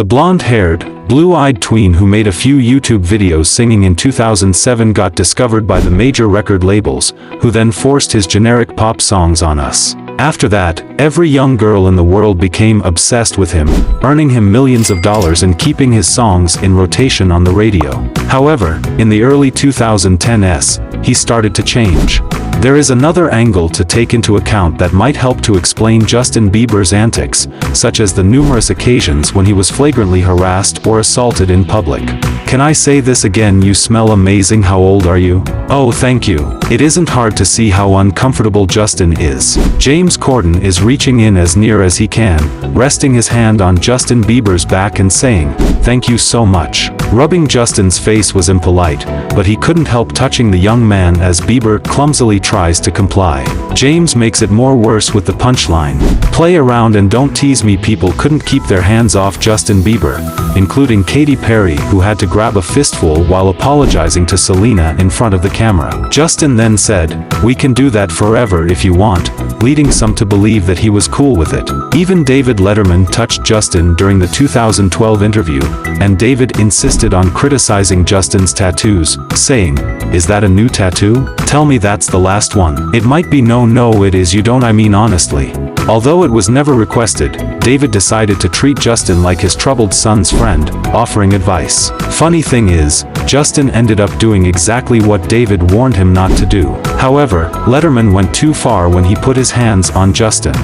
The blonde-haired, blue-eyed tween who made a few YouTube videos singing in 2007 got discovered by the major record labels, who then forced his generic pop songs on us. After that, every young girl in the world became obsessed with him, earning him millions of dollars and keeping his songs in rotation on the radio. However, in the early 2010s, he started to change. There is another angle to take into account that might help to explain Justin Bieber's antics, such as the numerous occasions when he was flagrantly harassed or assaulted in public. Can I say this again? You smell amazing. How old are you? Oh, thank you. It isn't hard to see how uncomfortable Justin is. James Corden is reaching in as near as he can, resting his hand on Justin Bieber's back and saying, "Thank you so much." Rubbing Justin's face was impolite, but he couldn't help touching the young man as Bieber clumsily tries to comply. James makes it more worse with the punchline, "Play around and don't tease me." People couldn't keep their hands off Justin Bieber, including Katy Perry, who had to grab a fistful while apologizing to Selena in front of the camera. Justin then said, "We can do that forever if you want," leading some to believe that he was cool with it. Even David Letterman touched Justin during the 2012 interview, and David insisted on criticizing Justin's tattoos, saying, "Is that a new tattoo? Tell me that's the last one." It might be no, it is you don't. I mean honestly. Although it was never requested, David decided to treat Justin like his troubled son's friend, offering advice. Funny thing is, Justin ended up doing exactly what David warned him not to do. However, Letterman went too far when he put his hands on Justin.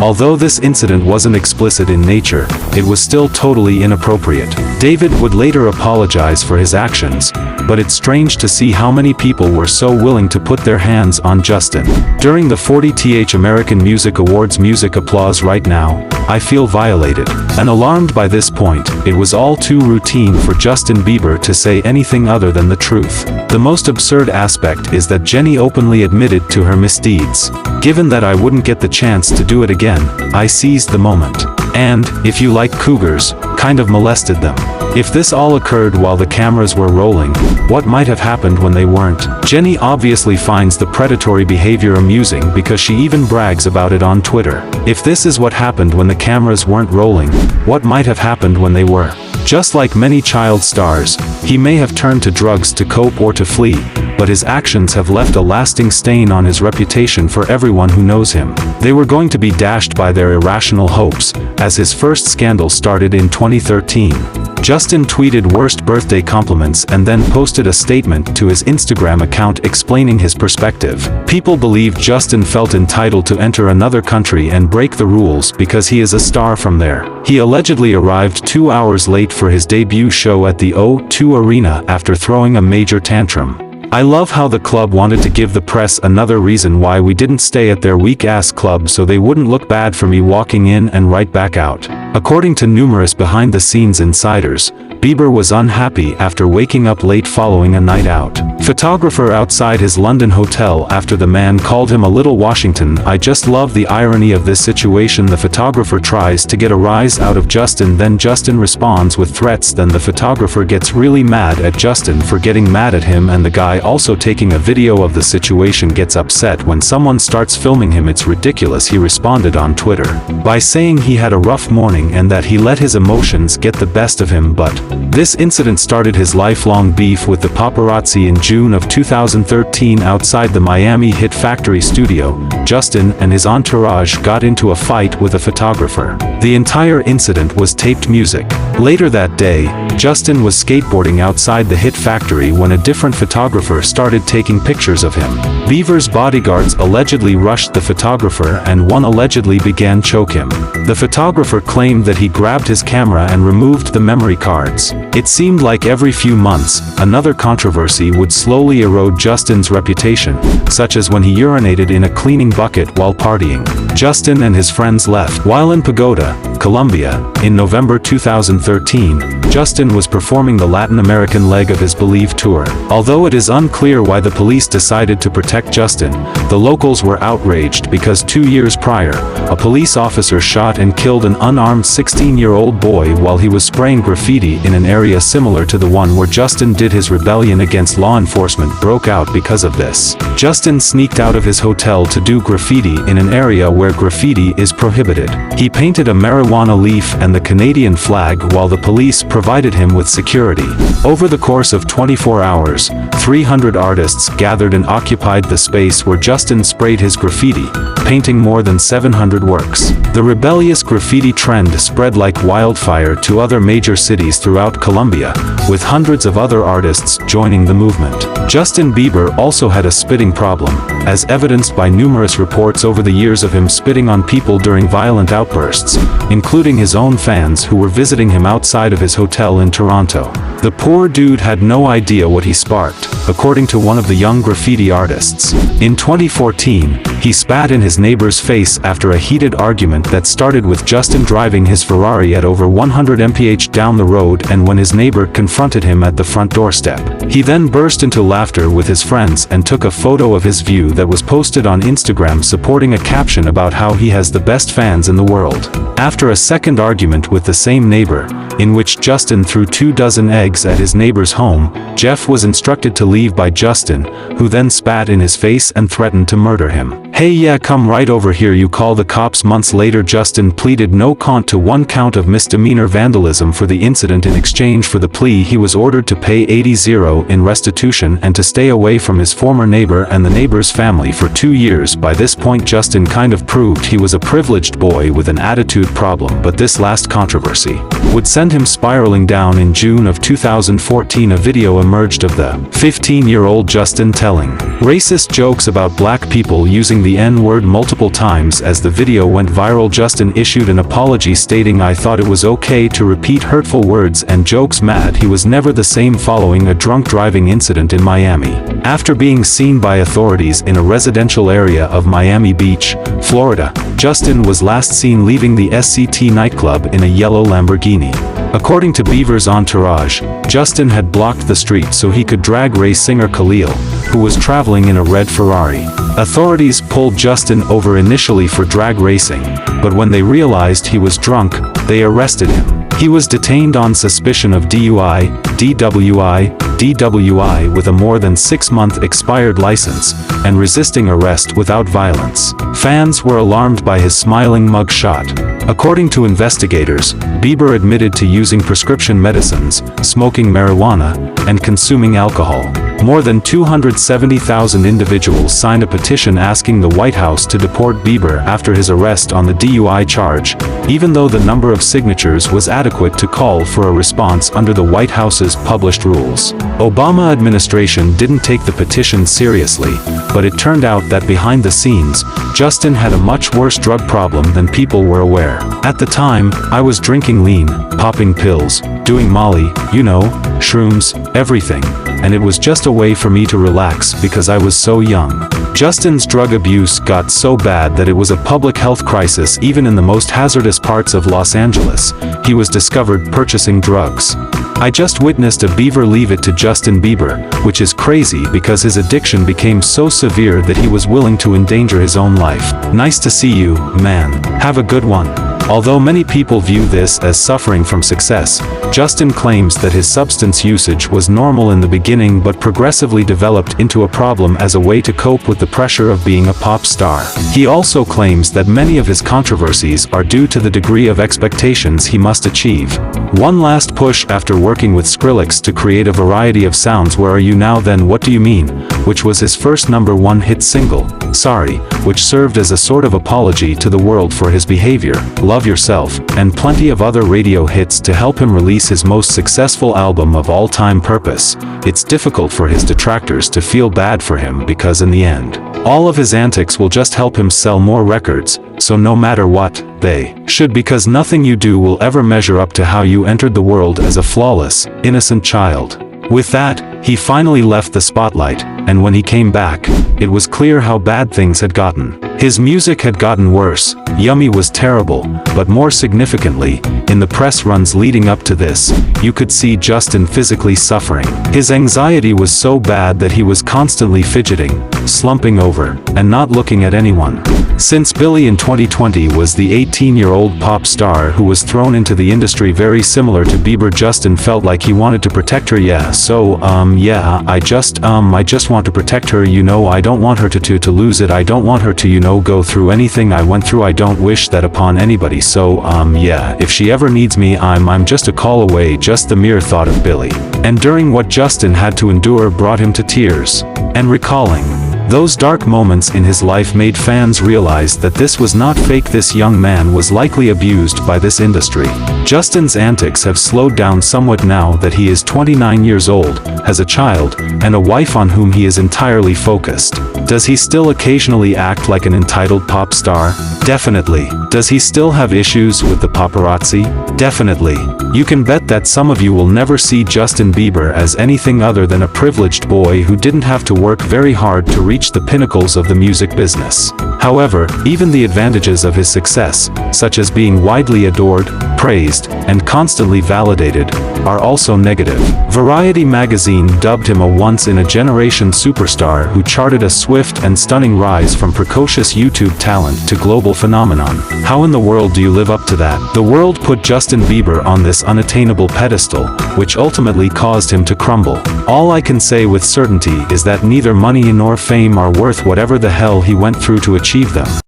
Although this incident wasn't explicit in nature, it was still totally inappropriate. David would later apologize for his actions, but it's strange to see how many people were so willing to put their hands on Justin. During the 40th American Music Awards music applause right now, I feel violated. And alarmed by this point, it was all too routine for Justin Bieber to say anything other than the truth. The most absurd aspect is that Jenny openly admitted to her misdeeds. Given that I wouldn't get the chance to do it again, I seized the moment. And, if you like cougars, kind of molested them. If this all occurred while the cameras were rolling, what might have happened when they weren't? Jenny obviously finds the predatory behavior amusing because she even brags about it on Twitter. If this is what happened when the cameras weren't rolling, what might have happened when they were? Just like many child stars, he may have turned to drugs to cope or to flee, but his actions have left a lasting stain on his reputation for everyone who knows him. They were going to be dashed by their irrational hopes, as his first scandal started in 2013. Justin tweeted worst birthday compliments and then posted a statement to his Instagram account explaining his perspective. People believe Justin felt entitled to enter another country and break the rules because he is a star from there. He allegedly arrived 2 hours late for his debut show at the O2 Arena after throwing a major tantrum. I love how the club wanted to give the press another reason why we didn't stay at their weak-ass club so they wouldn't look bad for me walking in and right back out. According to numerous behind-the-scenes insiders, Bieber was unhappy after waking up late following a night out. Photographer outside his London hotel after the man called him a little Washington. I just love the irony of this situation. The photographer tries to get a rise out of Justin, then Justin responds with threats, then the photographer gets really mad at Justin for getting mad at him, and the guy also taking a video of the situation gets upset when someone starts filming him. It's ridiculous. He responded on Twitter by saying he had a rough morning and that he let his emotions get the best of him, but this incident started his lifelong beef with the paparazzi. In June of 2013 outside the Miami Hit Factory studio, Justin and his entourage got into a fight with a photographer. The entire incident was taped music. Later that day, Justin was skateboarding outside the Hit Factory when a different photographer started taking pictures of him. Bieber's bodyguards allegedly rushed the photographer and one allegedly began choke him. The photographer claimed that he grabbed his camera and removed the memory cards. It seemed like every few months, another controversy would slowly erode Justin's reputation, such as when he urinated in a cleaning bucket while partying. Justin and his friends left. While in Bogota, Colombia, in November 2013, Justin was performing the Latin American leg of his Believe tour. Although it is unclear why the police decided to protect Justin, The locals were outraged because 2 years prior, a police officer shot and killed an unarmed 16-year-old boy while he was spraying graffiti in an area similar to the one where Justin did. His rebellion against law enforcement broke out because of this. Justin sneaked out of his hotel to do graffiti in an area where graffiti is prohibited. He painted a marijuana leaf and the Canadian flag while the police provided him with security. Over the course of 24 hours, 300 artists gathered and occupied the space where Justin sprayed his graffiti, painting more than 700 works. The rebellious graffiti trend spread like wildfire to other major cities throughout Colombia, with hundreds of other artists joining the movement. Justin Bieber also had a spitting problem, as evidenced by numerous reports over the years of him spitting on people during violent outbursts, including his own fans who were visiting him outside of his hotel in Toronto. The poor dude had no idea what he sparked, according to one of the young graffiti artists. In 2014, he spat in his neighbor's face after a heated argument that started with Justin driving his Ferrari at over 100 mph down the road, and when his neighbor confronted him at the front doorstep. He then burst into laughter with his friends and took a photo of his view that was posted on Instagram supporting a caption about how he has the best fans in the world. After a second argument with the same neighbor, in which Justin threw 24 eggs at his neighbor's home, Jeff was instructed to leave by Justin, who then spat in his face and threatened to murder him. "Hey, yeah, come right over here, you call the cops." Months later, Justin pleaded no count to 1 count of misdemeanor vandalism for the incident. In exchange for the plea, he was ordered to pay $80 in restitution and to stay away from his former neighbor and the neighbor's family for 2 years. By this point, Justin kind of proved he was a privileged boy with an attitude problem, but this last controversy would send him spiraling down. In June of 2014, a video emerged of the 15-year-old Justin telling racist jokes about black people using the N-word multiple times. As the video went viral, Justin issued an apology stating, "I thought it was okay to repeat hurtful words and jokes." Mad he was never the same following a drunk driving incident in Miami. After being seen by authorities in a residential area of Miami Beach, Florida, Justin was last seen leaving the SCT nightclub in a yellow Lamborghini. According to Bieber's entourage, Justin had blocked the street so he could drag race singer Khalil, who was traveling in a red Ferrari. Authorities pulled Justin over initially for drag racing, but when they realized he was drunk, they arrested him. He was detained on suspicion of DUI, DWI with a more than 6-month expired license, and resisting arrest without violence. Fans were alarmed by his smiling mug shot. According to investigators, Bieber admitted to using prescription medicines, smoking marijuana, and consuming alcohol. More than 270,000 individuals signed a petition asking the White House to deport Bieber after his arrest on the DUI charge, even though the number of signatures was adequate to call for a response under the White House's published rules. Obama administration didn't take the petition seriously, but it turned out that behind the scenes, Justin had a much worse drug problem than people were aware. "At the time, I was drinking lean, popping pills, doing Molly, you know, shrooms, everything, and it was just a way for me to relax because I was so young." Justin's drug abuse got so bad that it was a public health crisis. Even in the most hazardous parts of Los Angeles, he was discovered purchasing drugs. I just witnessed a Bieber leave it to Justin Bieber, which is crazy because his addiction became so severe that he was willing to endanger his own life. Nice to see you, man. Have a good one. Although many people view this as suffering from success, Justin claims that his substance usage was normal in the beginning but progressively developed into a problem as a way to cope with the pressure of being a pop star. He also claims that many of his controversies are due to the degree of expectations he must achieve. One last push after working with Skrillex to create a variety of sounds. Where Are You Now Then What Do You Mean, which was his first #1 hit single, Sorry, which served as a sort of apology to the world for his behavior, Love Yourself, and plenty of other radio hits to help him release his most successful album of all time, Purpose. It's difficult for his detractors to feel bad for him because in the end, all of his antics will just help him sell more records, so no matter what, they should, because nothing you do will ever measure up to how you entered the world as a flawless, innocent child. With that, he finally left the spotlight, and when he came back, it was clear how bad things had gotten. His music had gotten worse, Yummy was terrible, but more significantly, in the press runs leading up to this, you could see Justin physically suffering. His anxiety was so bad that he was constantly fidgeting, slumping over, and not looking at anyone. Since Billie in 2020 was the 18-year-old pop star who was thrown into the industry very similar to Bieber, Justin felt like he wanted to protect her. I just want to protect her, I don't want her to lose it, I don't want her to, go through anything I went through, I don't wish that upon anybody, if she ever needs me, I'm just a call away. Just the mere thought of Billie. And during what Justin had to endure brought him to tears. And recalling those dark moments in his life made fans realize that this was not fake. This young man was likely abused by this industry. Justin's antics have slowed down somewhat now that he is 29 years old, has a child, and a wife on whom he is entirely focused. Does he still occasionally act like an entitled pop star? Definitely. Does he still have issues with the paparazzi? Definitely. You can bet that some of you will never see Justin Bieber as anything other than a privileged boy who didn't have to work very hard to reach the pinnacles of the music business. However, even the advantages of his success, such as being widely adored, praised, and constantly validated, are also negative. Variety magazine dubbed him a once-in-a-generation superstar who charted a swift and stunning rise from precocious YouTube talent to global phenomenon. How in the world do you live up to that? The world put Justin Bieber on this unattainable pedestal, which ultimately caused him to crumble. All I can say with certainty is that neither money nor fame are worth whatever the hell he went through to achieve them.